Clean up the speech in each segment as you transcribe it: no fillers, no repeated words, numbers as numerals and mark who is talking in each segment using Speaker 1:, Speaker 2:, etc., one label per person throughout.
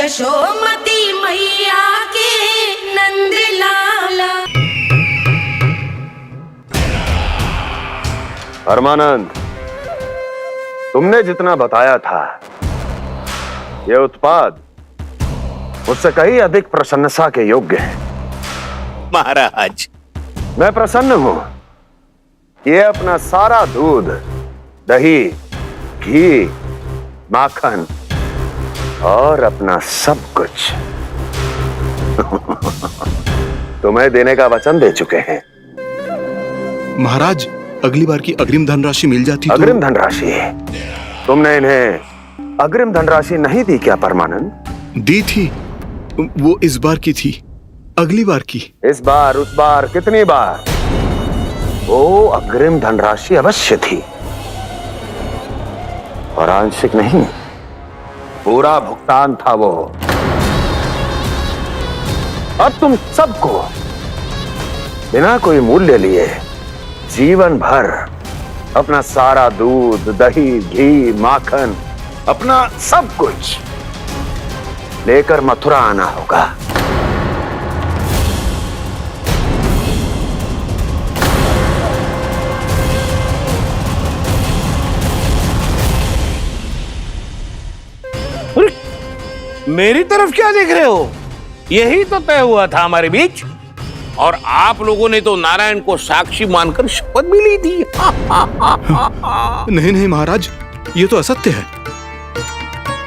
Speaker 1: यशोमती मैया के नंद लाला।
Speaker 2: परमानंद, तुमने जितना बताया था यह उत्पाद मुझसे कहीं अधिक प्रशंसा के योग्य है।
Speaker 3: महाराज,
Speaker 2: मैं प्रसन्न हूं। ये अपना सारा दूध, दही, घी, माखन और अपना सब कुछ तुम्हें देने का वचन दे चुके हैं।
Speaker 4: महाराज, अगली बार की अग्रिम धनराशि मिल जाती तो।
Speaker 2: अग्रिम धनराशि? तुमने इन्हें अग्रिम धनराशि नहीं दी क्या परमानंद?
Speaker 4: दी थी, वो इस बार की थी, अगली बार की।
Speaker 2: इस बार, उस बार, कितनी बार? वो अग्रिम धनराशि अवश्य थी और आंशिक नहीं, पूरा भुगतान था वो। अब तुम सबको बिना कोई मूल्य लिए जीवन भर अपना सारा दूध, दही, घी, माखन, अपना सब कुछ लेकर मथुरा आना होगा।
Speaker 3: मेरी तरफ क्या देख रहे हो? यही तो तय हुआ था हमारे बीच, और आप लोगों ने तो नारायण को साक्षी मानकर शपथ भी ली थी।
Speaker 4: नहीं नहीं महाराज, ये तो असत्य है।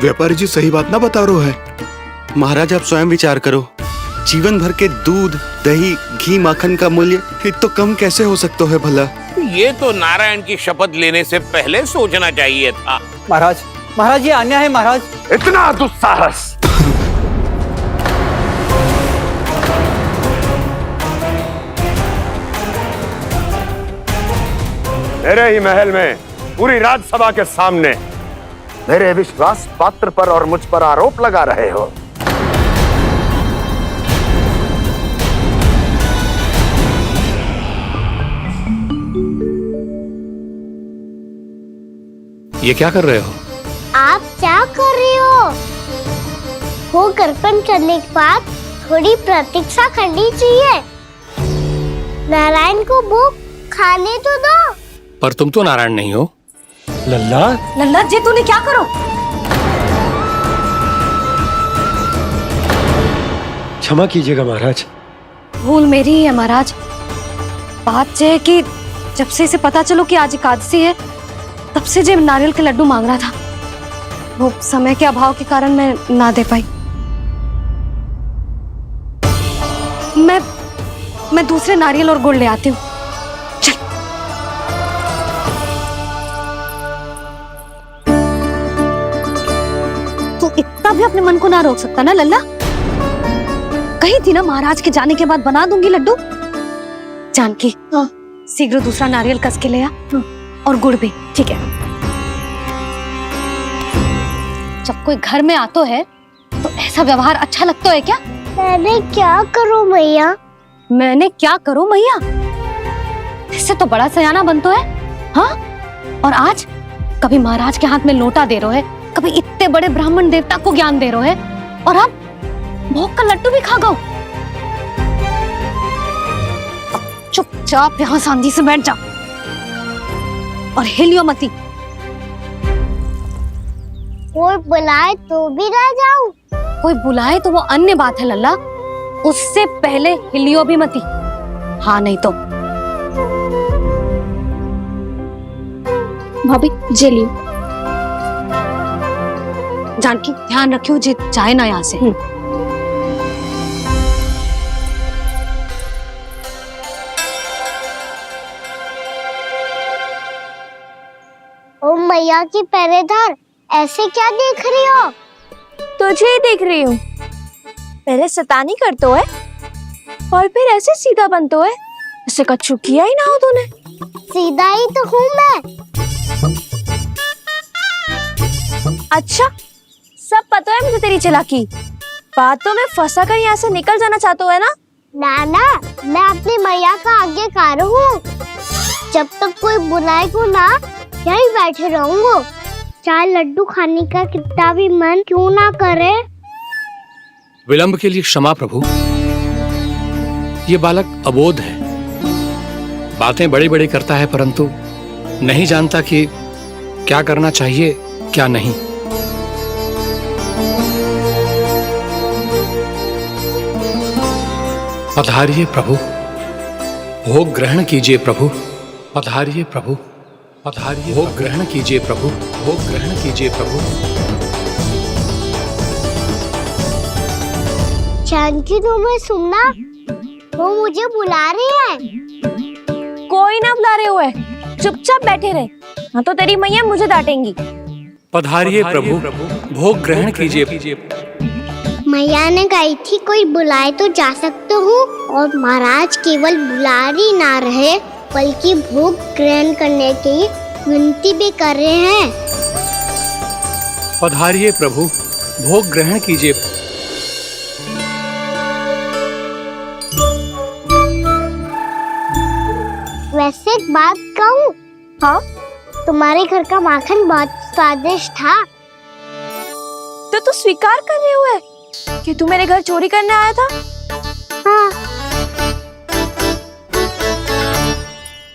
Speaker 4: व्यापारी जी सही बात ना बता रहे हैं।
Speaker 5: महाराज, आप स्वयं विचार करो। जीवन भर के दूध, दही, घी, माखन का मूल्य इतना कम कैसे हो सकता है भला?
Speaker 3: ये तो नारायण की शपथ लेने से पहले सोचना चाहिए था।
Speaker 6: महाराज, महाराज, ये अन्याय है महाराज।
Speaker 2: इतना दुस्साहस! मेरे ही महल में पूरी राज्यसभा के सामने मेरे विश्वास पात्र पर और मुझ पर आरोप लगा रहे हो।
Speaker 4: ये क्या कर रहे हो?
Speaker 7: आप क्या कर रहे हो? वो कर्पण करने के बाद थोड़ी प्रतीक्षा करनी चाहिए। नारायण को वो खाने तो दो।
Speaker 8: पर तुम तो नारायण नहीं हो।
Speaker 6: लल्ला,
Speaker 1: लल्ला जी, तूने क्या करो?
Speaker 6: क्षमा कीजिएगा महाराज।
Speaker 9: भूल मेरी ही है महाराज। बात यह है कि जब से इसे पता चलो कि आज एकादशी है, तब से जो नारियल के लड्डू मांग रहा था, वो समय के अभाव के कारण मैं ना दे पाई। मैं दूसरे नारियल और गुड़ ले आती हूँ। चल। तू इतना भी अपने मन को ना रोक सकता ना लल्ला? कही थी ना महाराज के जाने के बाद बना दूंगी लड्डू। जानकी, शीघ्र दूसरा नारियल कस के ले आ, और गुड़ भी। ठीक है। जब कोई घर में आता है तो ऐसा व्यवहार अच्छा लगता है क्या?
Speaker 7: मैंने क्या करूं मैया?
Speaker 9: मैंने क्या करूं मैया? इससे तो बड़ा सयाना बनतो है। हाँ? और आज कभी महाराज के हाथ में लोटा दे रहे है, कभी इतने बड़े ब्राह्मण देवता को ज्ञान दे रहे है, और अब भोग का लड्डू भी खा गो। चुपचाप यहाँ शांति से बैठ जा और हिलियो मती।
Speaker 7: कोई बुलाए तो भी ना जाऊं?
Speaker 9: कोई बुलाए तो वो अन्य बात है लल्ला, उससे पहले हिलियो भी मती। हाँ नहीं तो। भाभी जे लियो। जानकी, ध्यान रखियो जे जाए ना यहाँ से।
Speaker 7: ओ मैया की पहरेदार, ऐसे क्या देख रही हो?
Speaker 10: तुझे ही देख रही हूँ। पहले शैतानी करतो है और फिर ऐसे सीधा बनतो है, ऐसे कछु किया ही ना हो तूने।
Speaker 7: सीधा ही तो हूँ मैं।
Speaker 10: अच्छा, सब पता है मुझे तेरी चालाकी। बातों में फंसा कर यहाँ से निकल जाना चाहते हो है ना?
Speaker 7: नाना, मैं अपनी मैया का आज्ञाकार हूँ। जब तक कोई बुलाए को ना, यहीं बैठे रहूंगा। चाहे लड्डू खाने का कितना भी मन क्यों ना करे।
Speaker 8: विलंब के लिए क्षमा प्रभु। ये बालक अबोध है, बातें बड़ी बड़ी करता है परंतु नहीं जानता कि क्या करना चाहिए क्या नहीं। पधारिए प्रभु, भोग ग्रहण कीजिए प्रभु। पधारिए प्रभु, पधारिए, भोग ग्रहण कीजिए प्रभु, भोग ग्रहण कीजिए प्रभु।
Speaker 7: जानकी तुम्हें सुनना, वो मुझे बुला रहे हैं।
Speaker 10: कोई ना बुला रहे हुए, चुपचाप बैठे रहे, हाँ तो तेरी मैया मुझे डांटेंगी।
Speaker 8: पधारिए प्रभु, भोग ग्रहण कीजिए।
Speaker 7: मैया ने कही थी कोई बुलाए तो जा सकते हूँ, और महाराज केवल बुला ही ना रहे बल्कि भोग ग्रहण करने की विनती भी कर रहे हैं।
Speaker 8: पधारिए प्रभु, भोग ग्रहण कीजिए।
Speaker 7: वैसे एक बात कहूँ? हाँ? तुम्हारे घर का माखन बहुत स्वादिष्ट था।
Speaker 10: तो तू स्वीकार कर रहे हुए कि तू मेरे घर चोरी करने आया था?
Speaker 7: हाँ।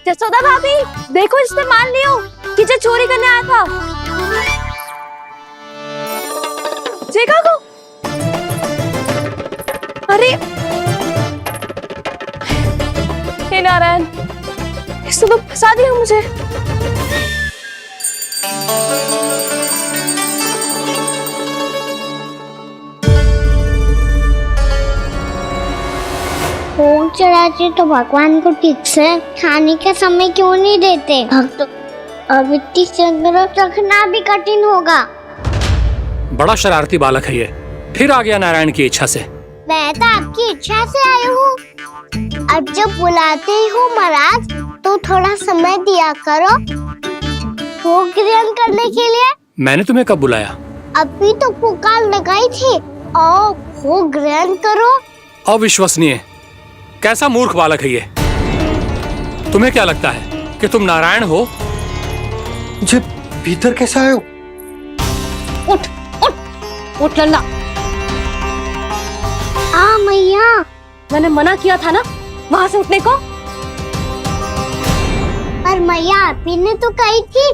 Speaker 10: जसोदा भाभी, देखो इसने मान लियो कि जो चोरी करने आया था। देखा को? अरे हे नारायण, इसने तो फंसा दिया मुझे।
Speaker 7: भोग चढ़ाते तो भगवान को ठीक से खाने का समय क्यों नहीं देते? भक्त अब इतनी संग्रह रखना भी कठिन होगा।
Speaker 8: बड़ा शरारती बालक है ये, फिर आ गया नारायण की इच्छा से।
Speaker 7: मैं तो आपकी इच्छा से आई हूँ। अब जब बुलाते हो महाराज तो थोड़ा समय दिया करो भोग ग्रहण करने के लिए।
Speaker 8: मैंने तुम्हें कब बुलाया?
Speaker 7: अभी तो पुकार लगाई थी, आओ भोग ग्रहण करो।
Speaker 8: अविश्वसनीय, कैसा मूर्ख बालक है ये। तुम्हें क्या लगता है कि तुम नारायण हो?
Speaker 6: मुझे भीतर कैसे आए हो?
Speaker 9: उठ उठ उठ लल्ला।
Speaker 7: मैया,
Speaker 9: मैंने मना किया था ना वहां से उठने को।
Speaker 7: पर मैया आपी ने तो कही थी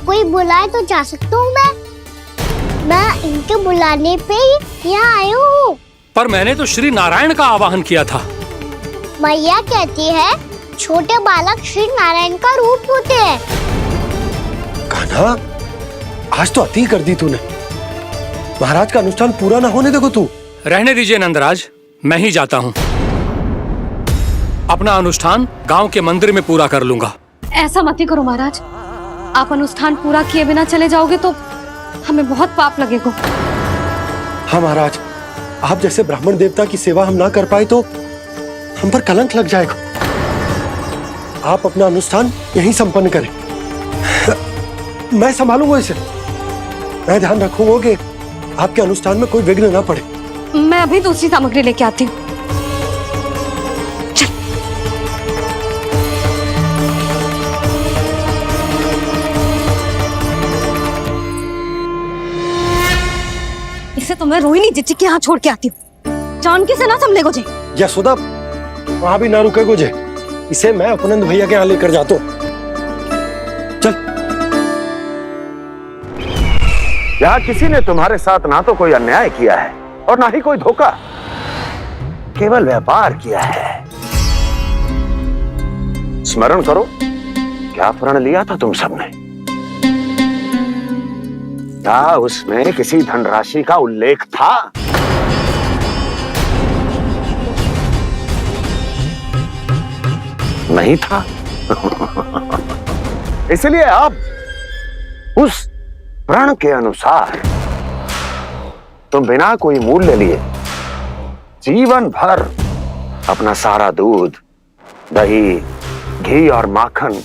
Speaker 7: कोई बुलाए तो जा सकता हूँ मैं इनके बुलाने पे ही यहाँ आई हूँ।
Speaker 8: पर मैंने तो श्री नारायण का आवाहन किया था।
Speaker 7: मैया कहती है छोटे बालक श्री नारायण का रूप होते हैं।
Speaker 6: कान्हा, आज तो अति कर दी तूने। महाराज का अनुष्ठान पूरा ना होने देखो तू।
Speaker 8: रहने दीजिए नंदराज, मैं ही जाता हूँ। अपना अनुष्ठान गांव के मंदिर में पूरा कर लूंगा।
Speaker 9: ऐसा मत ही करो महाराज, आप अनुष्ठान पूरा किए बिना चले जाओगे तो हमें बहुत पाप लगेगा।
Speaker 6: हाँ महाराज, आप जैसे ब्राह्मण देवता की सेवा हम ना कर पाए तो हम पर कलंक लग जाएगा। आप अपना अनुष्ठान यहीं संपन्न करें, मैं संभालूंगा इसे। मैं ध्यान रखूंगा कि आपके अनुष्ठान में कोई विघ्न ना पड़े।
Speaker 9: मैं अभी दूसरी सामग्री लेके आती हूँ। इसे तो मैं रोहिणी जीजी के यहाँ छोड़ के आती हूँ। जानकी से ना संभले को जे।
Speaker 6: यशोदा, वहां भी ना रुके को जे। इसे मैं अपनंद भैया के यहाँ लेकर जाता हूँ। चल।
Speaker 2: यहाँ किसी ने तुम्हारे साथ ना तो कोई अन्याय किया है और ना ही कोई धोखा, केवल व्यापार किया है। स्मरण करो, क्या प्रण लिया था तुम सबने? क्या उसमें किसी धनराशि का उल्लेख था? नहीं था। इसलिए अब उस प्रण के अनुसार तुम बिना कोई मूल्य लिए जीवन भर अपना सारा दूध, दही, घी और माखन,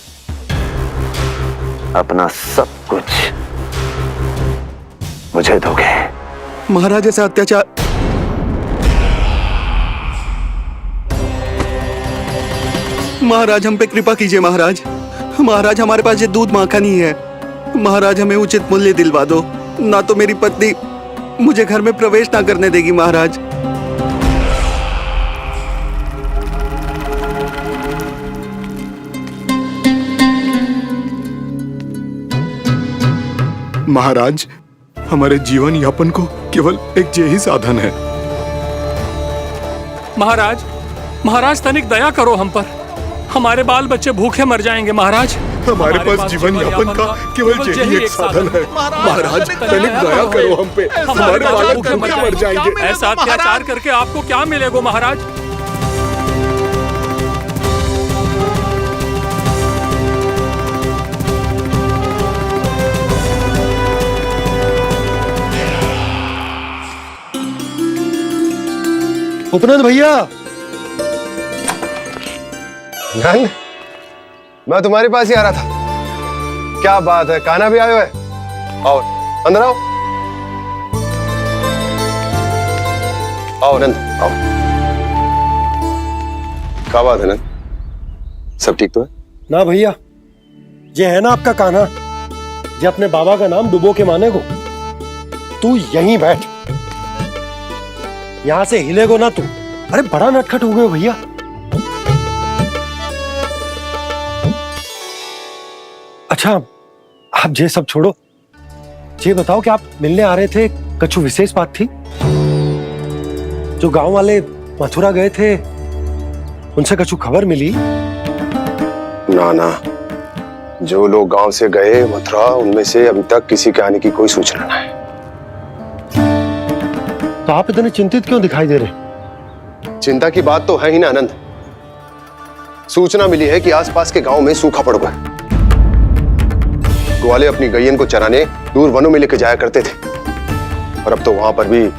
Speaker 2: अपना सब कुछ मुझे दोगे।
Speaker 5: महाराज ऐसा अत्याचार। महाराज हम पे कृपा कीजिए। महाराज, महाराज हमारे पास ये दूध माखन ही है। महाराज हमें उचित मूल्य दिलवा दो, ना तो मेरी पत्नी मुझे घर में प्रवेश ना करने देगी। महाराज
Speaker 4: महाराज, हमारे जीवन यापन को केवल एक यही साधन है।
Speaker 8: महाराज, महाराज तनिक दया करो हम पर। हमारे बाल बच्चे भूखे मर जाएंगे महाराज।
Speaker 4: हमारे पास जीवन यापन का केवल यही एक साधन है। महाराज तनिक दया करो हम पे, हमारे बालक भूखे मर जाएंगे।
Speaker 8: ऐसा अत्याचार करके आपको क्या मिलेगा महाराज?
Speaker 6: उपनंद भैया,
Speaker 11: नंद, मैं तुम्हारे पास ही आ रहा था। क्या बात है, कान्हा भी आयो है? आओ अंदर आओ। आओ नंद आओ। क्या बात है नंद, सब ठीक तो है?
Speaker 6: ना भैया, ये है ना आपका कान्हा, ये अपने बाबा का नाम डुबो के माने को। तू यहीं बैठ, यहां से हिलेगो ना तू। अरे बड़ा नटखट हो गए हो भैया। अच्छा, आप ये सब छोड़ो, ये बताओ कि आप मिलने आ रहे थे, कछु विशेष बात थी? जो गांव वाले मथुरा गए थे, उनसे कछु खबर मिली?
Speaker 11: ना ना, जो लोग गांव से गए मथुरा, उनमें से अभी तक किसी के आने की कोई सूचना नहीं है।
Speaker 6: तो आप इतने चिंतित क्यों दिखाई दे रहे?
Speaker 11: चिंता की बात तो है ही ना आनंद। सूचना मिली है कि आसपास के गांव में सूखा पड़ गया। ग्वाले अपनी गैयन को चराने दूर वनों में लेकर जाया करते थे, और अब तो वहां पर भी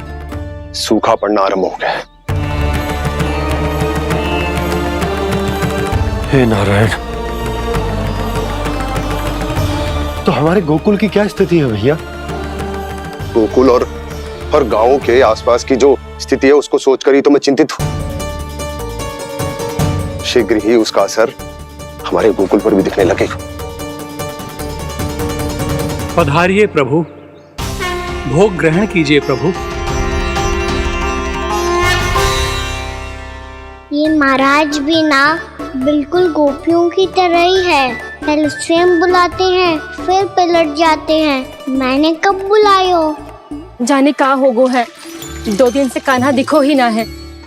Speaker 11: सूखा पड़ना आरंभ हो गया है।
Speaker 6: हे नारायण, तो हमारे गोकुल की क्या स्थिति है भैया?
Speaker 11: गोकुल और गांवों के आसपास की जो स्थिति है उसको सोचकर ही तो मैं चिंतित हूं। शीघ्र ही उसका असर हमारे गोकुल पर भी दिखने लगेगा।
Speaker 8: पधारिए प्रभु, भोग ग्रहण कीजिए प्रभु।
Speaker 7: ये महाराज भी ना बिल्कुल गोपियों की तरह ही है। पहले स्वयं बुलाते हैं, फिर पलट जाते हैं। मैंने कब बुलायो?
Speaker 10: जाने का होगो है, 2 दिन से कान्हा दिखो ही ना है।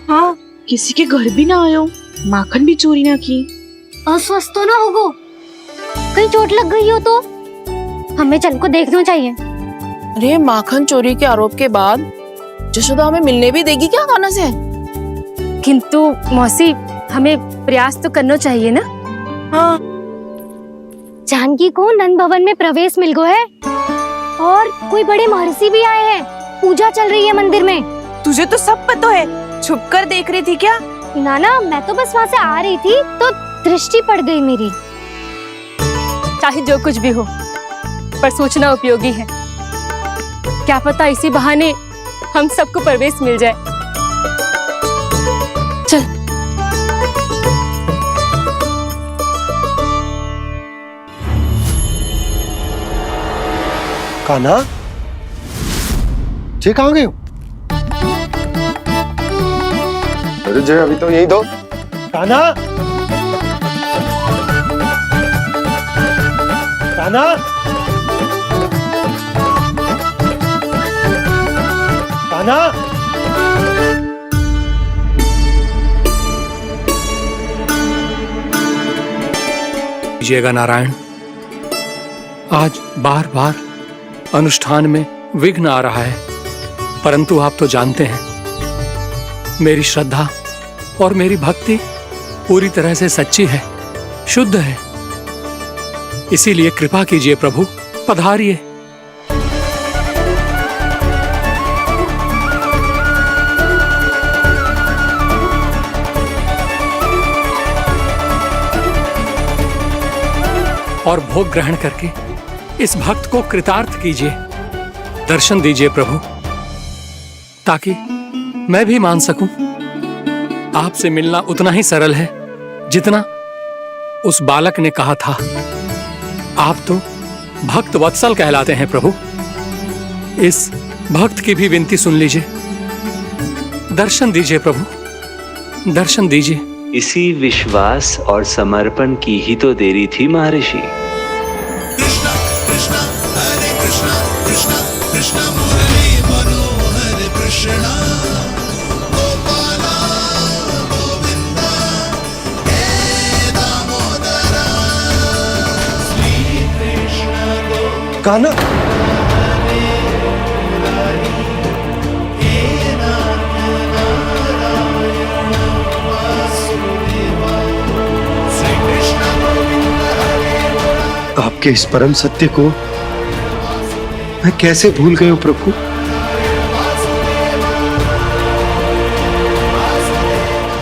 Speaker 1: हाँ, किसी के घर भी ना आयो, माखन भी चोरी ना की।
Speaker 9: अस्वस्थ तो ना होगो? कहीं चोट लग गई हो तो हमें चल को देखना चाहिए।
Speaker 1: अरे माखन चोरी के आरोप के बाद जशोदा हमें मिलने भी देगी क्या कान्हा से?
Speaker 10: किंतु मौसी, हमें प्रयास तो करना चाहिए ना।
Speaker 1: हाँ,
Speaker 9: जानकी को नंद भवन में प्रवेश मिल गो है, और कोई बड़े महर्षि भी आए हैं। पूजा चल रही है मंदिर में।
Speaker 1: तुझे तो सब पता है, छुप कर देख रही थी क्या?
Speaker 9: ना, मैं तो बस वहाँ से आ रही थी तो दृष्टि पड़ गई मेरी।
Speaker 10: चाहे जो कुछ भी हो, पर सूचना उपयोगी है। क्या पता इसी बहाने हम सबको प्रवेश मिल जाए। चल।
Speaker 6: कान्हा, जे कहाँ गए हो?
Speaker 11: अरे जय, अभी तो यही दो।
Speaker 6: कान्हा, कान्हा, कान्हा।
Speaker 8: कीजिएगा नारायण। आज बार बार अनुष्ठान में विघ्न आ रहा है, परंतु आप तो जानते हैं मेरी श्रद्धा और मेरी भक्ति पूरी तरह से सच्ची है, शुद्ध है। इसीलिए कृपा कीजिए प्रभु, पधारिए। और भोग ग्रहण करके इस भक्त को कृतार्थ कीजिए। दर्शन दीजिए प्रभु, ताकि मैं भी मान सकूं। आपसे मिलना उतना ही सरल है जितना उस बालक ने कहा था। आप तो भक्त वत्सल कहलाते हैं प्रभु। इस भक्त की भी विनती सुन लीजिए। दर्शन दीजिए प्रभु, दर्शन दीजिए।
Speaker 12: इसी विश्वास और समर्पण की ही तो देरी थी महर्षि।
Speaker 13: कृष्णा कृष्णा हरे कृष्णा
Speaker 6: कान्हा, आपके इस परम सत्य को मैं कैसे भूल गया हूं प्रभु।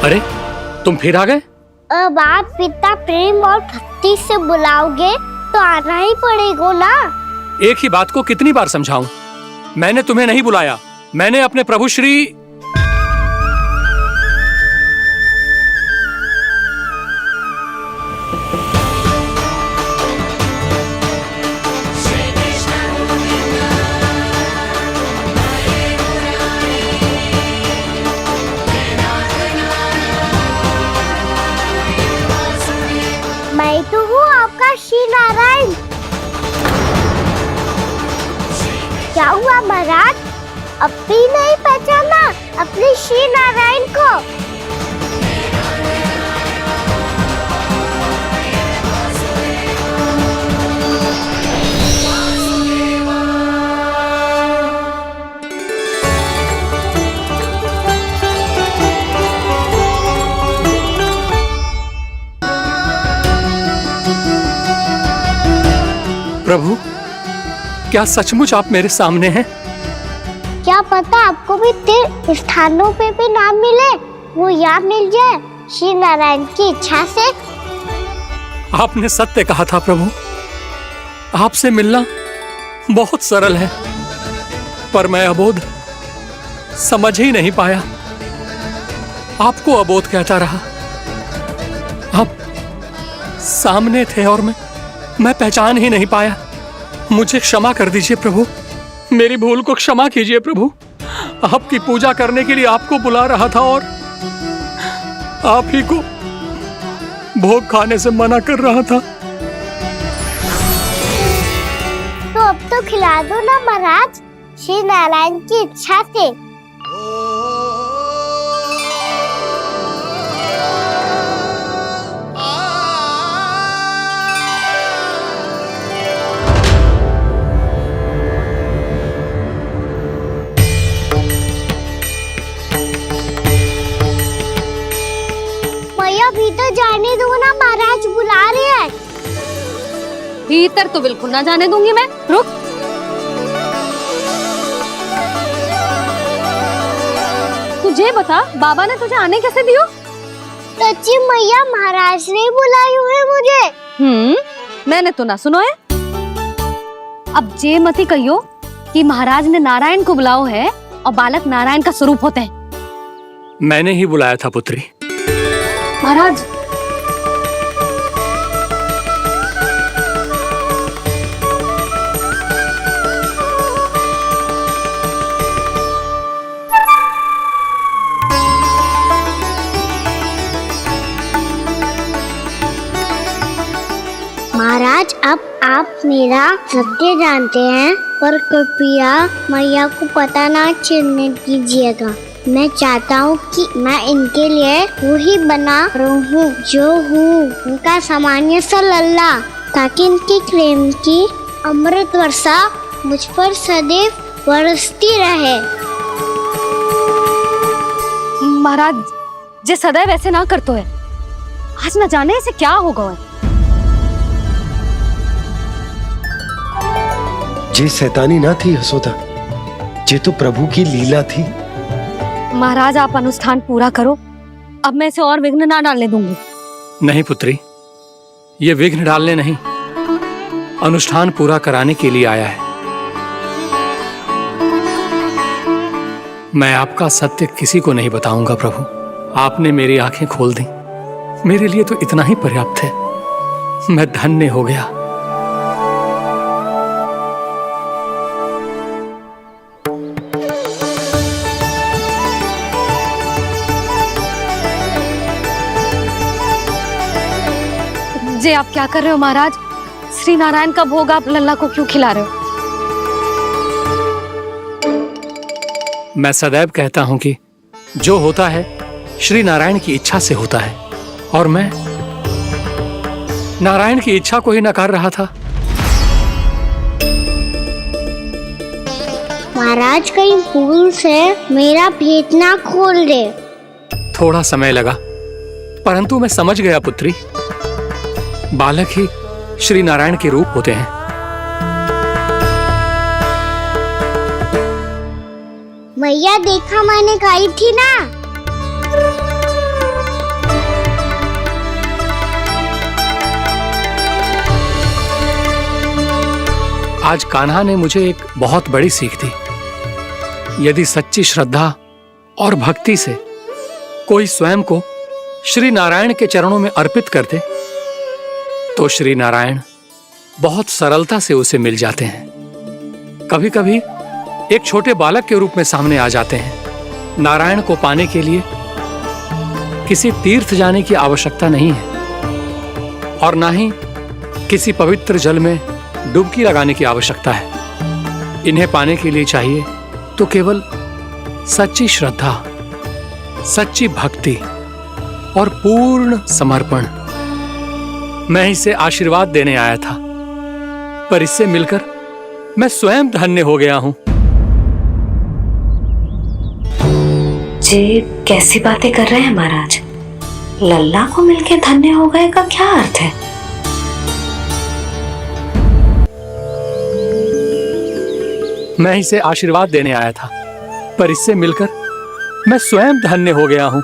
Speaker 8: अरे तुम फिर आ गए?
Speaker 7: अब आप पिता प्रेम और भक्ति से बुलाओगे तो आना ही पड़ेगा ना।
Speaker 8: एक ही बात को कितनी बार समझाऊं? मैंने तुम्हें नहीं बुलाया, मैंने अपने प्रभु श्री
Speaker 7: मैं तो हूँ आपका श्री नारायण। क्या हुआ महाराज, अब भी नहीं पहचाना अपने श्री नारायण को?
Speaker 8: प्रभु, क्या सचमुच आप मेरे सामने हैं?
Speaker 7: क्या पता आपको भी तीर्थ स्थानों पे भी नाम मिले, वो यहाँ मिल जाए श्री नारायण की इच्छा से।
Speaker 8: आपने सत्य कहा था प्रभु, आपसे मिलना बहुत सरल है, पर मैं अबोध समझ ही नहीं पाया। आपको अबोध कहता रहा। आप सामने थे और मैं पहचान ही नहीं पाया। मुझे क्षमा कर दीजिए प्रभु, मेरी भूल को क्षमा कीजिए प्रभु। आपकी पूजा करने के लिए आपको बुला रहा था और आप ही को भोग खाने से मना कर रहा था।
Speaker 7: तो अब तो खिला दो ना महाराज, श्री नारायण की इच्छा से। भीतर जाने दो ना, महाराज बुला रहे हैं।
Speaker 9: भीतर तो बिल्कुल ना जाने दूंगी मैं, रुक। तुझे बता, बाबा ने तुझे आने कैसे दियो?
Speaker 7: सच्ची मैया, महाराज ने बुलाई हुई मुझे।
Speaker 9: मैंने तो ना सुनो है। अब जे मती कहियो कि महाराज ने नारायण को बुलाओ है और बालक नारायण का स्वरूप होते हैं।
Speaker 8: मैंने ही बुलाया था पुत्री।
Speaker 9: महाराज,
Speaker 7: महाराज, अब आप मेरा सत्य जानते हैं, पर कृपया मैया को पता ना चलने दीजिएगा। मैं चाहता हूँ कि मैं इनके लिए वही बना रहूँ जो हूँ, उनका सामान्य सा लल्ला, ताकि इनकी प्रेम की अमृत वर्षा मुझ पर सदैव बरसती रहे।
Speaker 9: महाराज, जे सदैव ऐसे ना करतो है, आज न जाने इसे क्या होगा है।
Speaker 6: जे शैतानी ना थी यशोदा, जे तो प्रभु की लीला थी।
Speaker 9: महाराज, आप अनुष्ठान पूरा करो, अब मैं इसे और विघ्न ना डालने दूंगी।
Speaker 8: नहीं पुत्री, ये विघ्न डालने नहीं, अनुष्ठान पूरा कराने के लिए आया है। मैं आपका सत्य किसी को नहीं बताऊंगा प्रभु। आपने मेरी आंखें खोल दी, मेरे लिए तो इतना ही पर्याप्त है। मैं धन्य हो गया।
Speaker 9: जे आप क्या कर रहे हो महाराज? श्री नारायण का भोग आप लल्ला को क्यों खिला रहे हो?
Speaker 8: मैं सदैव कहता हूं कि जो होता है श्री नारायण की इच्छा से होता है, और मैं नारायण की इच्छा को ही नकार रहा था।
Speaker 7: महाराज कहीं भूल से मेरा भेद ना खोल दे।
Speaker 8: थोड़ा समय लगा, परंतु मैं समझ गया पुत्री। बालक ही श्री नारायण के रूप होते हैं।
Speaker 7: मैया देखा मैंने कही थी ना।
Speaker 8: आज कान्हा ने मुझे एक बहुत बड़ी सीख दी। यदि सच्ची श्रद्धा और भक्ति से कोई स्वयं को श्री नारायण के चरणों में अर्पित कर दे, तो श्री नारायण बहुत सरलता से उसे मिल जाते हैं। कभी कभी एक छोटे बालक के रूप में सामने आ जाते हैं। नारायण को पाने के लिए किसी तीर्थ जाने की आवश्यकता नहीं है, और ना ही किसी पवित्र जल में डुबकी लगाने की आवश्यकता है। इन्हें पाने के लिए चाहिए तो केवल सच्ची श्रद्धा, सच्ची भक्ति और पूर्ण समर्पण। मैं इसे आशीर्वाद देने आया था, पर इससे मिलकर मैं स्वयं धन्य हो गया हूं।
Speaker 9: जी कैसी बातें कर रहे हैं महाराज? लल्ला को मिलके धन्य हो गए का क्या अर्थ है?
Speaker 8: मैं इसे आशीर्वाद देने आया था, पर इससे मिलकर मैं स्वयं धन्य हो गया हूं।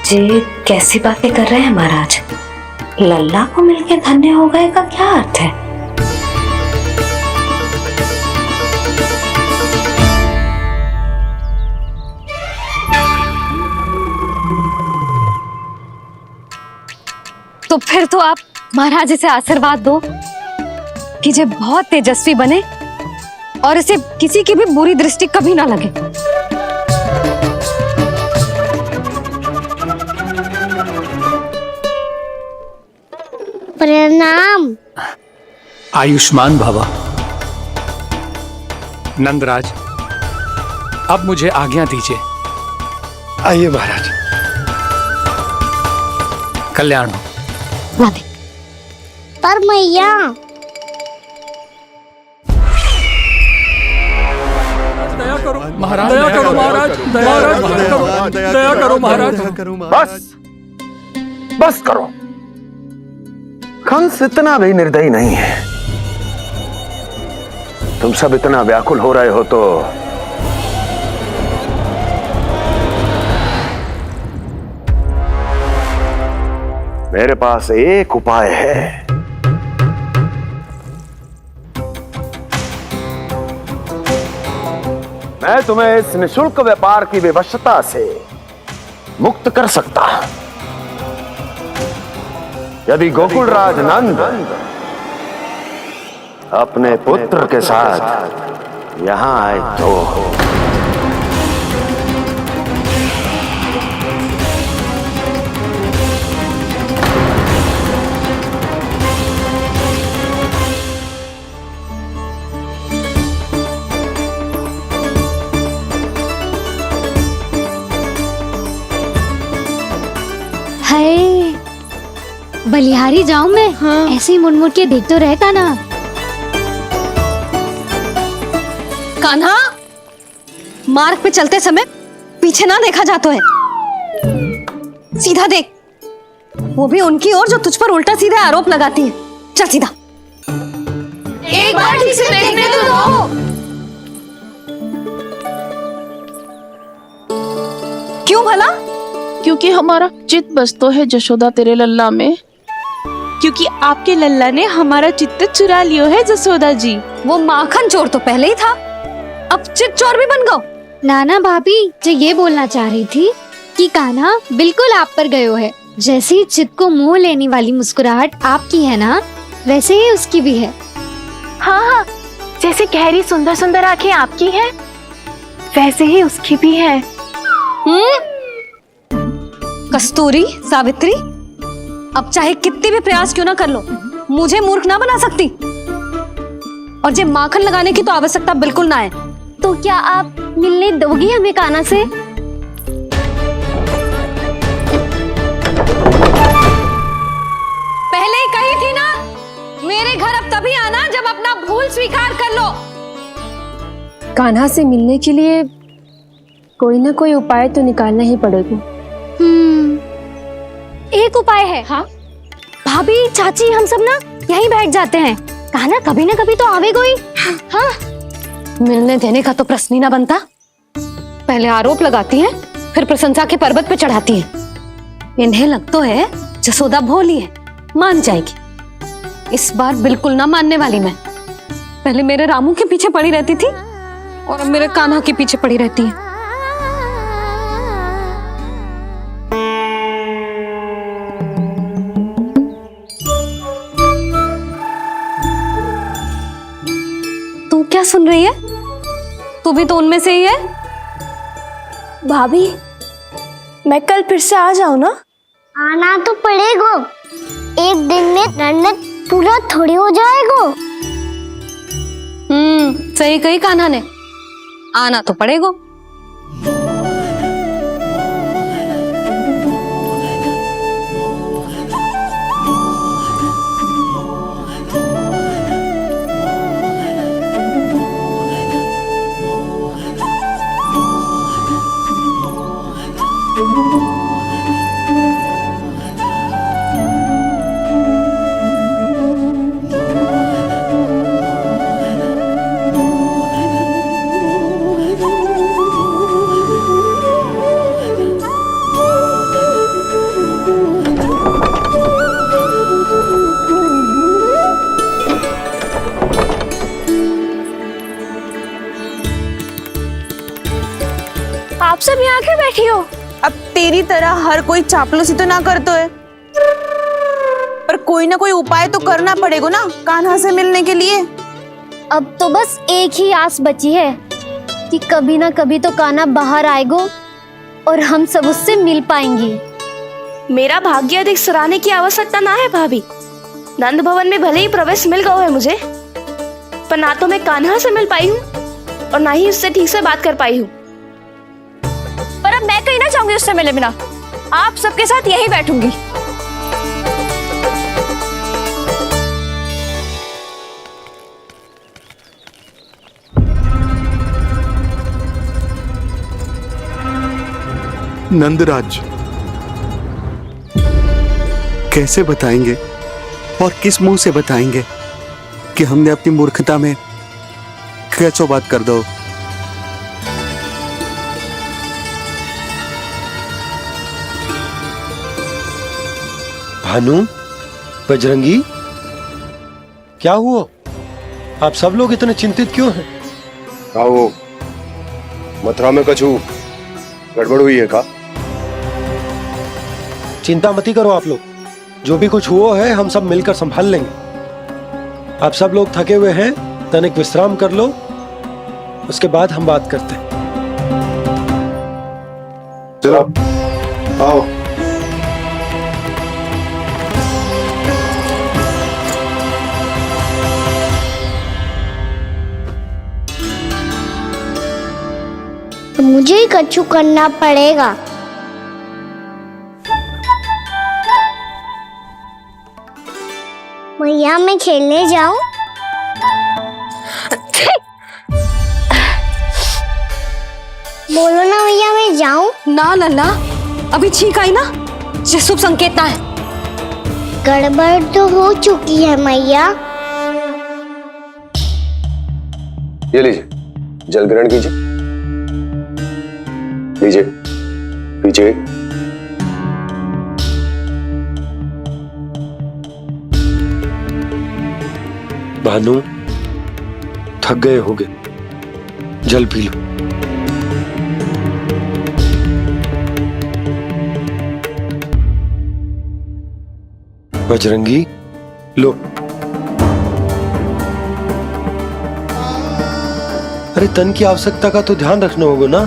Speaker 9: जी कैसी बातें कर रहे हैं महाराज? लल्ला को मिलके धन्य हो गए का क्या अर्थ है? तो फिर तो आप महाराज इसे आशीर्वाद दो कि ये बहुत तेजस्वी बने और इसे किसी की भी बुरी दृष्टि कभी ना लगे।
Speaker 7: प्रणाम।
Speaker 8: आयुष्मान भवा। नंदराज, अब मुझे आज्ञा दीजिए।
Speaker 6: आइए महाराज।
Speaker 8: कल्याण हो।
Speaker 7: पर मैया
Speaker 8: महाराज, दया करो महाराज, दया करो महाराज।
Speaker 2: बस करो। कंस इतना भी निर्दयी नहीं है। तुम सब इतना व्याकुल हो रहे हो तो मेरे पास एक उपाय है। मैं तुम्हें इस निशुल्क व्यापार की विवशता से मुक्त कर सकता। यदि गोकुलराज नंद अपने पुत्र के साथ यहां आए तो
Speaker 7: हाय, बलिहारी जाऊं मैं? हाँ। ऐसे ही मुड़ मुड़ के देख तो रहे कान्हा।
Speaker 9: कान्हा, मार्ग पे चलते समय पीछे ना देखा जाता है। सीधा देख, वो भी उनकी ओर जो तुझ पर उल्टा सीधा आरोप लगाती है। चल सीधा।
Speaker 1: एक बार ठीक से देखने तो दो।
Speaker 9: क्यों भला?
Speaker 1: क्योंकि हमारा चित्त बसतो है जशोदा तेरे लल्ला में।
Speaker 10: क्योंकि आपके लल्ला ने हमारा चित्त चुरा लियो है जसोदा जी।
Speaker 9: वो माखन चोर तो पहले ही था, अब चित्त चोर भी बन गो।
Speaker 7: नाना भाभी जो ये बोलना चाह रही थी कि कान्हा बिल्कुल आप पर गयो है। जैसे ही चित्त को मोह लेने वाली मुस्कुराहट आपकी है ना, वैसे ही उसकी भी है।
Speaker 10: हाँ हाँ, जैसे गहरी सुंदर सुंदर आंखें आपकी हैं, वैसे ही उसकी भी है।
Speaker 9: कस्तूरी, सावित्री, अब चाहे कितने भी प्रयास क्यों ना कर लो, मुझे मूर्ख ना बना सकती। और जे माखन लगाने की तो आवश्यकता बिल्कुल ना है।
Speaker 10: तो क्या आप मिलने दोगी हमें कान्हा से?
Speaker 9: पहले ही कही थी ना, मेरे घर अब तभी आना जब अपना भूल स्वीकार कर लो।
Speaker 10: कान्हा से मिलने के लिए कोई ना कोई उपाय तो निकालना ही पड़ेगा।
Speaker 9: एक उपाय है। हाँ भाभी, चाची, हम सब ना यहीं बैठ जाते हैं। कान्हा कभी ना कभी तो आवेगा ही। हाँ मिलने देने का तो प्रश्न ही ना बनता। पहले आरोप लगाती हैं, फिर प्रशंसा के पर्वत पे चढ़ाती हैं। इन्हें लग तो है जसोदा भोली है, मान जाएगी। इस बार बिल्कुल ना मानने वाली मैं। पहले मेरे रामू के पीछे पड़ी रहती थी और अब मेरे कान्हा के पीछे पड़ी रहती है। तू क्या सुन रही है? तू भी तो उनमें से ही है।
Speaker 10: भाभी, मैं कल फिर से आ जाऊं ना?
Speaker 7: आना तो पड़ेगा। एक दिन में नन्नत पूरा थोड़ी हो जाएगा।
Speaker 9: सही कही कान्हा ने, आना तो पड़ेगा।
Speaker 10: आप सब यहाँ आके बैठी हो?
Speaker 1: अब तेरी तरह हर कोई चापलूसी तो ना करतो है, पर कोई ना कोई उपाय तो करना पड़ेगा ना कान्हा से मिलने के लिए।
Speaker 10: अब तो बस एक ही आस बची है कि कभी ना कभी तो कान्हा बाहर आएगा और हम सब उससे मिल पाएंगे।
Speaker 13: मेरा भाग्य अधिक सराहने की आवश्यकता ना है भाभी। नंद भवन में भले ही प्रवेश मिल गया है मुझे, पर ना तो मैं कान्हा से मिल पाई हूँ और ना ही उससे ठीक से बात कर पाई हूँ।
Speaker 10: पर अब मैं कहीं ना जाऊंगी उससे मिले बिना। आप सबके साथ यहीं बैठूंगी।
Speaker 5: नंदराज, कैसे बताएंगे और किस मुंह से बताएंगे कि हमने अपनी मूर्खता में कैसो बात कर दो।
Speaker 6: भानु, बजरंगी, क्या हुआ? आप सब लोग इतने चिंतित क्यों हैं?
Speaker 11: आओ, मथुरा में कछु गड़बड़ हुई है का?
Speaker 6: चिंता मती करो आप लोग, जो भी कुछ हुआ है हम सब मिलकर संभाल लेंगे। आप सब लोग थके हुए हैं, तनिक विश्राम कर लो, उसके बाद हम बात करते हैं।
Speaker 11: चलो आओ।
Speaker 7: मुझे ही कछु करना पड़ेगा। मैया, मैं खेलने जाऊं? बोलो ना मैया, मैं जाऊं?
Speaker 9: ना लल्ला, अभी छींक आई ना, ये शुभ संकेत ना है।
Speaker 7: गड़बड़ तो हो चुकी है मैया।
Speaker 11: ये लीजिए, जल ग्रहण कीजिए। लीजिए, पीछे।
Speaker 6: भानु, थक गए होगे, जल पी लो। बजरंगी, लो। अरे तन की आवश्यकता का तो ध्यान रखना होगा ना।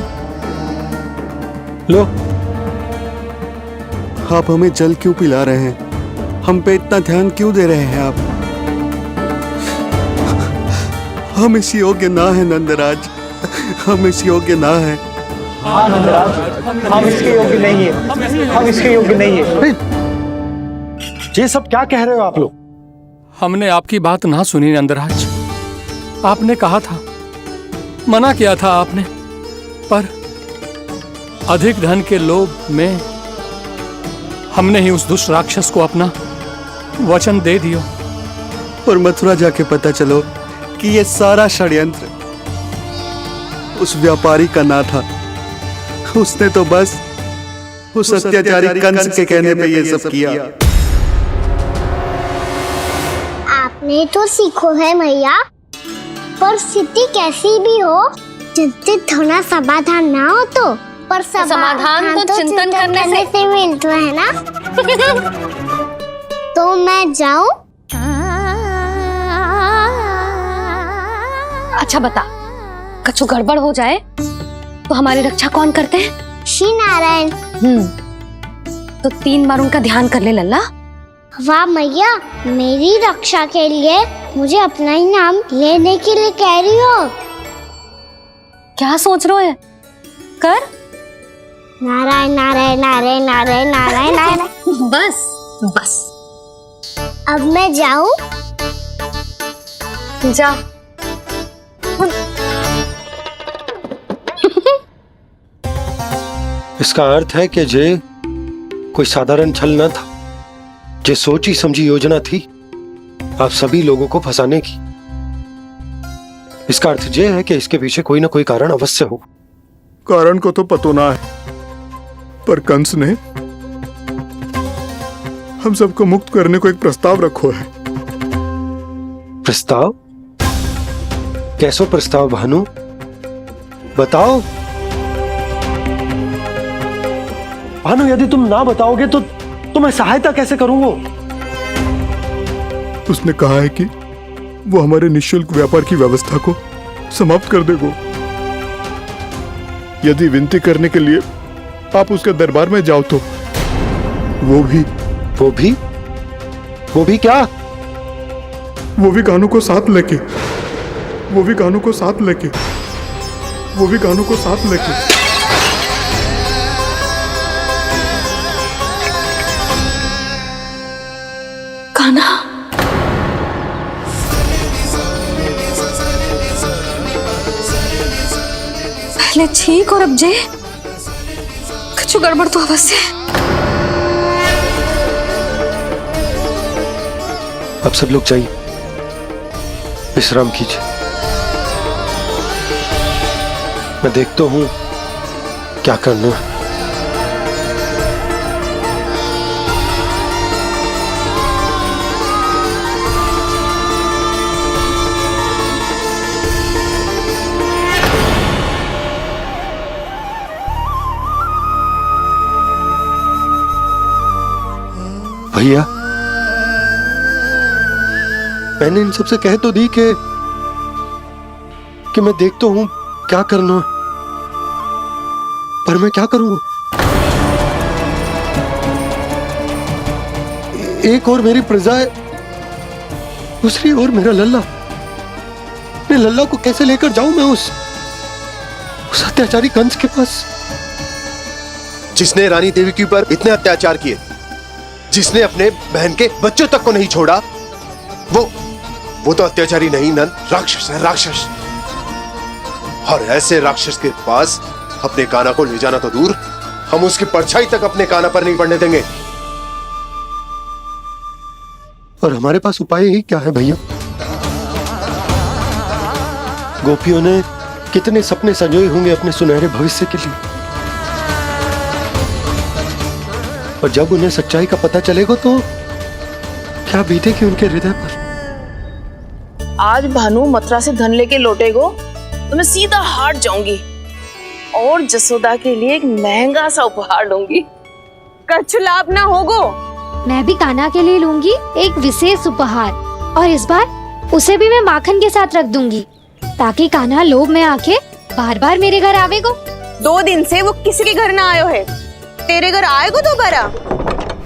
Speaker 6: लो।
Speaker 5: आप हमें जल क्यों पिला रहे हैं? हम पे इतना ध्यान क्यों दे रहे हैं आप? हम इस योग्य ना है नंदराज, हम इस योग्य ना है।
Speaker 6: हाँ नंदराज, हम इसके योग्य नहीं है, हम इसके योग्य नहीं है। ये सब क्या कह रहे हो आप लोग?
Speaker 8: हमने आपकी बात ना सुनी नंदराज। आपने कहा था, मना किया था आपने, पर अधिक धन के लोभ में हमने ही उस दुष्ट राक्षस को अपना वचन दे दिया।
Speaker 5: और मथुरा जाके पता चलो कि ये सारा षड्यंत्र उस व्यापारी का ना था। उसने तो बस उस अत्याचारी कंस के कहने पे ये सब किया।
Speaker 7: आपने तो सीखो है भैया, पर स्थिति कैसी भी हो, चिंतित होना समाधान ना हो तो, पर
Speaker 9: समाधान तो चिंतन करने
Speaker 7: से मिलता है ना। तो मैं जाऊं?
Speaker 9: अच्छा बता, कछु गड़बड़ हो जाए तो हमारी रक्षा कौन करते हैं?
Speaker 7: श्री नारायण।
Speaker 9: तो 3 बार उनका ध्यान कर ले लल्ला।
Speaker 7: वाह मैया, मेरी रक्षा के लिए मुझे अपना ही नाम लेने के लिए कह रही हो?
Speaker 9: क्या सोच रहे हो? कर
Speaker 7: नारायण नारायण नारायण नारायण नारायण नारायण।
Speaker 9: बस बस,
Speaker 7: अब मैं जाऊं?
Speaker 9: जा।
Speaker 6: इसका अर्थ है कि जे कोई साधारण छल न था, जे सोची समझी योजना थी आप सभी लोगों को फंसाने की। इसका अर्थ ये है कि इसके पीछे कोई ना कोई कारण अवश्य हो।
Speaker 4: कारण को तो पतो ना है, पर कंस ने हम सबको मुक्त करने को एक प्रस्ताव रखो है।
Speaker 6: प्रस्ताव? कैसो प्रस्ताव भानु, बताओ। भानु, यदि तुम ना बताओगे तो मैं सहायता कैसे करूंगा?
Speaker 4: उसने कहा है कि वो हमारे निःशुल्क व्यापार की व्यवस्था को समाप्त कर देगा यदि विनती करने के लिए आप उसके दरबार में जाओ तो। वो भी क्या? वो भी कानों को साथ लेके, वो भी कानों को साथ लेके, वो भी कानों को साथ लेके।
Speaker 1: कान्हा, पहले ठीक और अब जे कुछ गड़बड़ तो अवश्य।
Speaker 6: अब सब लोग जाइए, विश्राम कीजिए। मैं देखता हूं क्या करना है। भैया, मैंने इन सबसे कह तो दी कि मैं देखता हूं क्या करना, पर मैं क्या करूंगा? एक और मेरी प्रजा है, दूसरी ओर मेरा लल्ला। मैं लल्ला को कैसे लेकर जाऊं मैं उस अत्याचारी कंस के पास?
Speaker 11: जिसने रानी देवी के ऊपर इतने अत्याचार किए, जिसने अपने बहन के बच्चों तक को नहीं छोड़ा, वो तो अत्याचारी नहीं नंद, राक्षस है, राक्षस। और ऐसे राक्षस के पास अपने कान्हा को ले जाना तो दूर, हम उसकी परछाई तक अपने कान्हा पर नहीं पड़ने देंगे।
Speaker 6: और हमारे पास उपाय ही क्या है भैया? गोपियों ने कितने सपने संजोए होंगे अपने सुनहरे भविष्य के लिए, और जब उन्हें सच्चाई का पता चलेगा तो क्या बीतेगी उनके हृदय पर?
Speaker 1: आज भानु मथुरा से धन लेके लौटेगो तो मैं सीधा हाट जाऊंगी और जसोदा के लिए एक महंगा सा उपहार लूंगी। कछु लाभ ना होगो।
Speaker 10: मैं भी कान्हा के लिए लूंगी एक विशेष उपहार, और इस बार उसे भी मैं माखन के साथ रख दूंगी, ताकि कान्हा लोभ में आके बार बार मेरे घर आवेगो।
Speaker 1: 2 दिन से वो किसी के घर ना आयो है, तेरे घर आएगो दोबारा?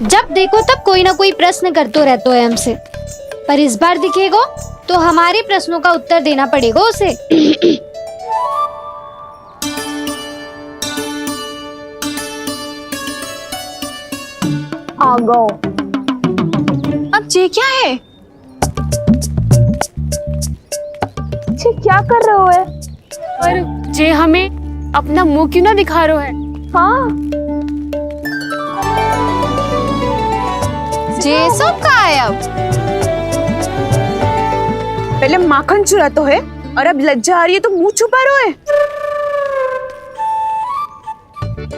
Speaker 10: जब देखो तब कोई ना कोई प्रश्न करते रहते है हमसे, पर इस बार दिखेगो तो हमारे प्रश्नों का उत्तर देना पड़ेगा उसे।
Speaker 1: आ गो। अब ये क्या है? ये क्या कर रहे हो है?
Speaker 13: पर जे हमें अपना मुंह क्यों ना दिखा रहे है?
Speaker 1: हाँ,
Speaker 9: जे सब का है अब?
Speaker 1: पहले माखन चुरा तो है और अब लज्जा आ रही है तो मुंह छुपा रहे है।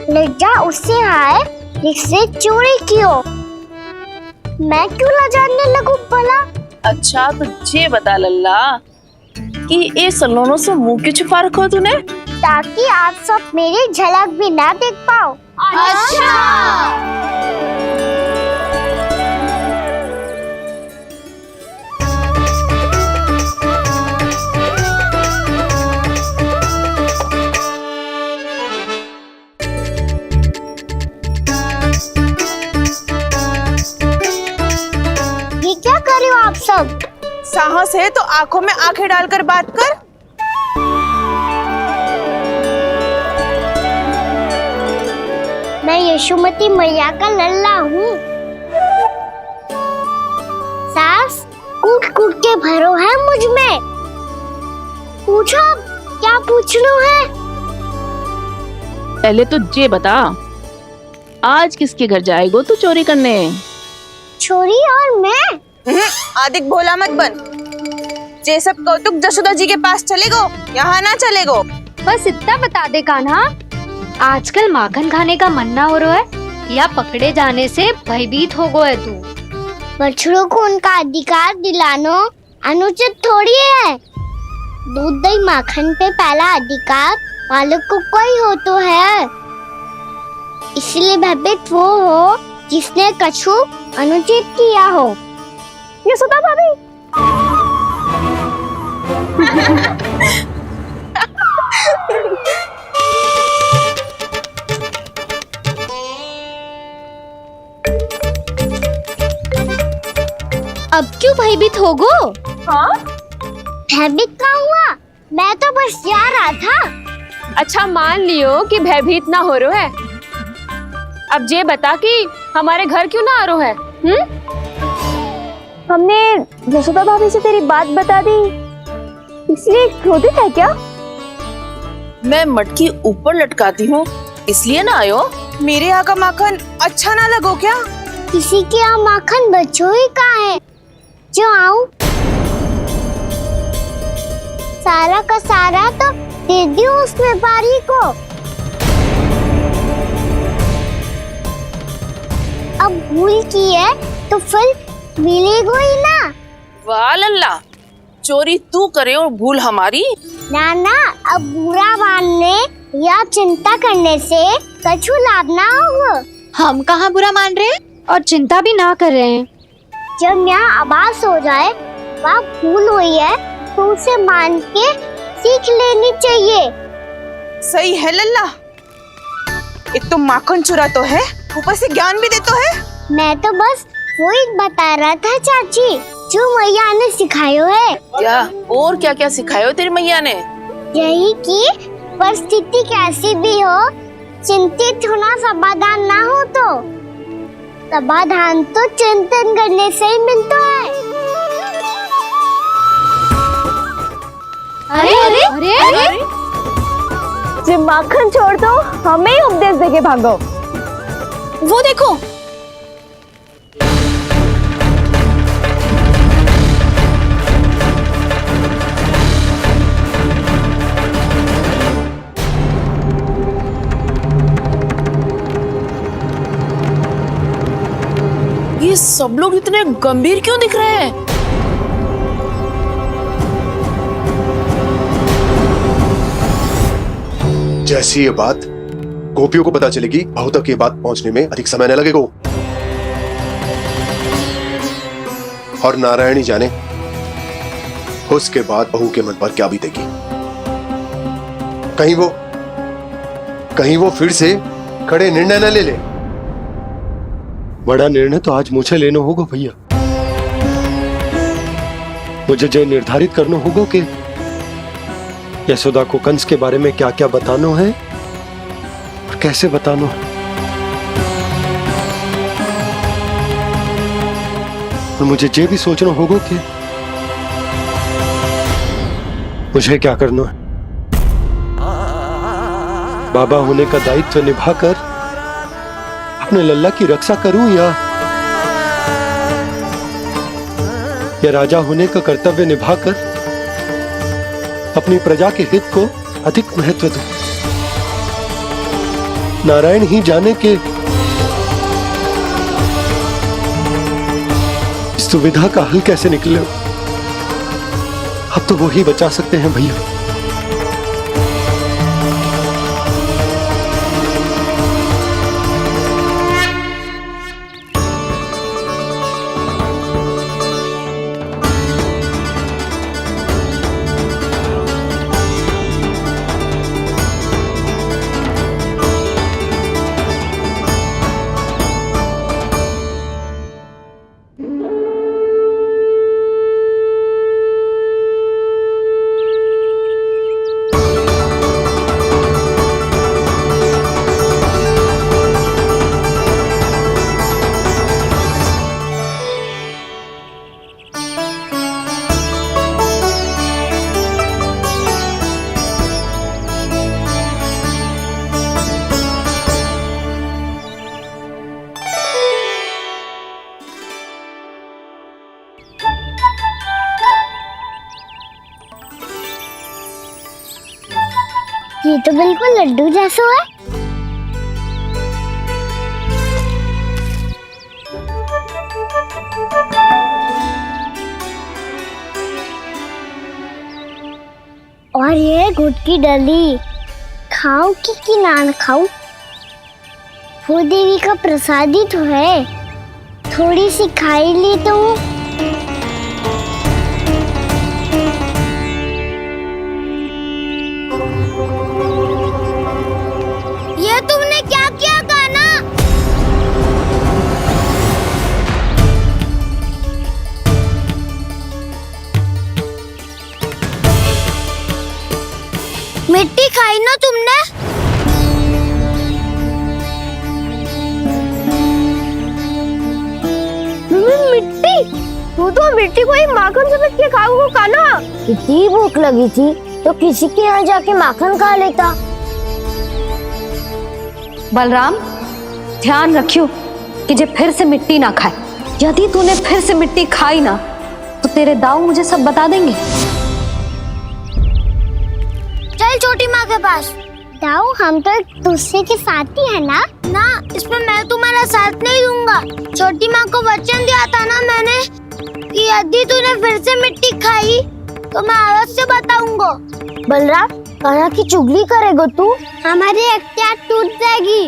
Speaker 7: लज्जा उससे है जिससे चोरी कियो। मैं क्यों लजाने लगूं भला?
Speaker 1: अच्छा तो ये बता लल्ला कि ये सलोनों से मुंह क्यों छुपा रखो तूने?
Speaker 7: ताकि आप सब मेरी झलक भी ना देख पाओ।
Speaker 10: अच्छा।
Speaker 7: ये क्या कर रहे हो आप सब?
Speaker 1: साहस है तो आंखों में आंखें डालकर बात कर।
Speaker 7: मैं यशोमती मैया का लल्ला हूँ। सास कूट कूट के भरो है मुझ में। पूछो अब क्या पूछना है?
Speaker 1: पहले तो ये बता, आज किसके घर जाएगो तू चोरी करने?
Speaker 7: छोरी और मैं?
Speaker 1: आदिक भोला मत बन। ये सब कौतुक जसोदा जी के पास चलेगो, यहाँ ना चलेगो।
Speaker 10: बस इतना बता दे कान्हा, आजकल माखन खाने का मन ना हो रहा है या पकड़े जाने से भयभीत हो गए तू?
Speaker 7: बछड़ों को उनका अधिकार दिलाना अनुचित थोड़ी है। दूध दही माखन पे पहला अधिकार मालिक को कोई हो तो है। इसलिए भयभीत वो हो जिसने कछु अनुचित किया हो।
Speaker 1: यशोदा भाभी।
Speaker 10: अब क्यों भयभीत हो गो?
Speaker 1: हाँ?
Speaker 7: भयभीत का हुआ? मैं तो बस जा रहा था।
Speaker 13: अच्छा मान लियो कि भयभीत ना हो रहे है। अब ये बता कि हमारे घर क्यों ना आ रहे है?
Speaker 7: हमने यशोदा भाभी से तेरी बात बता दी, इसलिए क्रोधित है क्या?
Speaker 1: मैं मटकी ऊपर लटकाती हूँ इसलिए ना आयो? मेरे यहाँ का माखन अच्छा ना लगो क्या?
Speaker 7: किसी के यहाँ माखन बच्चों ही कहाँ है जो आऊं? सारा का सारा तो दे दियो उस व्यापारी को। अब भूल की है तो फिर मिलेगो ही ना।
Speaker 1: वाह लल्ला, चोरी तू करे और भूल हमारी।
Speaker 7: ना ना, अब बुरा मानने या चिंता करने से कछु लाभ ना होगा।
Speaker 10: हम कहाँ बुरा मान रहे हैं और चिंता भी ना कर रहे हैं।
Speaker 7: जब यहाँ आभास हो जाए वहाँ भूल हुई है तो उसे मान के सीख लेनी चाहिए।
Speaker 1: सही है लल्ला, एक तो माखन चुरा तो है, ऊपर से ज्ञान भी देतो है।
Speaker 7: मैं तो बस वही बता रहा था चाची जो मैया ने सिखायो है।
Speaker 1: क्या और क्या क्या सिखायो तेरी मैया ने?
Speaker 7: यही कि परिस्थिति कैसी भी हो, चिंतित होना समाधान ना हो तो समाधान तो चिंतन करने से ही मिलता है।
Speaker 10: अरे अरे अरे, अरे?
Speaker 7: जब माखन छोड़ दो हमें ही उपदेश देके भागो।
Speaker 1: वो देखो, ये सब लोग इतने गंभीर क्यों दिख रहे हैं?
Speaker 11: जैसी ये बात गोपियों को पता चलेगी, बहू तक ये बात पहुंचने में अधिक समय न लगेगा। और नारायणी जाने उसके बाद बहू के मन पर क्या बीतेगी। कहीं वो फिर से खड़े निर्णय न ले ले। बड़ा निर्णय तो आज मुझे लेना होगा भैया।
Speaker 6: मुझे जो निर्धारित करना होगा कि यशोदा को कंस के बारे में क्या क्या बताना है और कैसे बताना है। और मुझे ये भी सोचना होगा कि मुझे क्या करना है। बाबा होने का दायित्व निभाकर अपने लल्ला की रक्षा करूं या राजा होने का कर्तव्य निभाकर अपनी प्रजा के हित को अधिक महत्व दूं। नारायण ही जाने के इस दुविधा का हल कैसे निकले। अब तो वो ही बचा सकते हैं भैया।
Speaker 7: ये तो बिल्कुल लड्डू जैसा है। और ये गुड़ की डली खाओ कि ना खाओ, वो देवी का प्रसाद ही तो है। थोड़ी सी खाई ली तो ये तुमने क्या किया कान्हा? मिट्टी खाई ना तुमने? मिट्टी? तू तो मिट्टी को ही माखन समझ के खाओगे कान्हा। इतनी भूख लगी थी तो किसी के यहाँ जाके माखन खा लेता।
Speaker 9: बलराम, ध्यान रखियो कि जे फिर से मिट्टी ना खाए। यदि तूने फिर से मिट्टी खाई ना तो तेरे दाऊ मुझे सब बता देंगे।
Speaker 7: चल छोटी माँ के पास। दाऊ, हम तो एक दूसरे के साथी है ना? ना, इसमें मैं तुम्हारा साथ नहीं दूंगा। छोटी माँ को वचन दिया था ना मैंने कि यदि तूने फिर से मिट्टी खाई तो मैं अवश्य बताऊंगा। बलराम, कान्हा की चुगली करेगा तू? हमारी अख्तियार टूट जाएगी।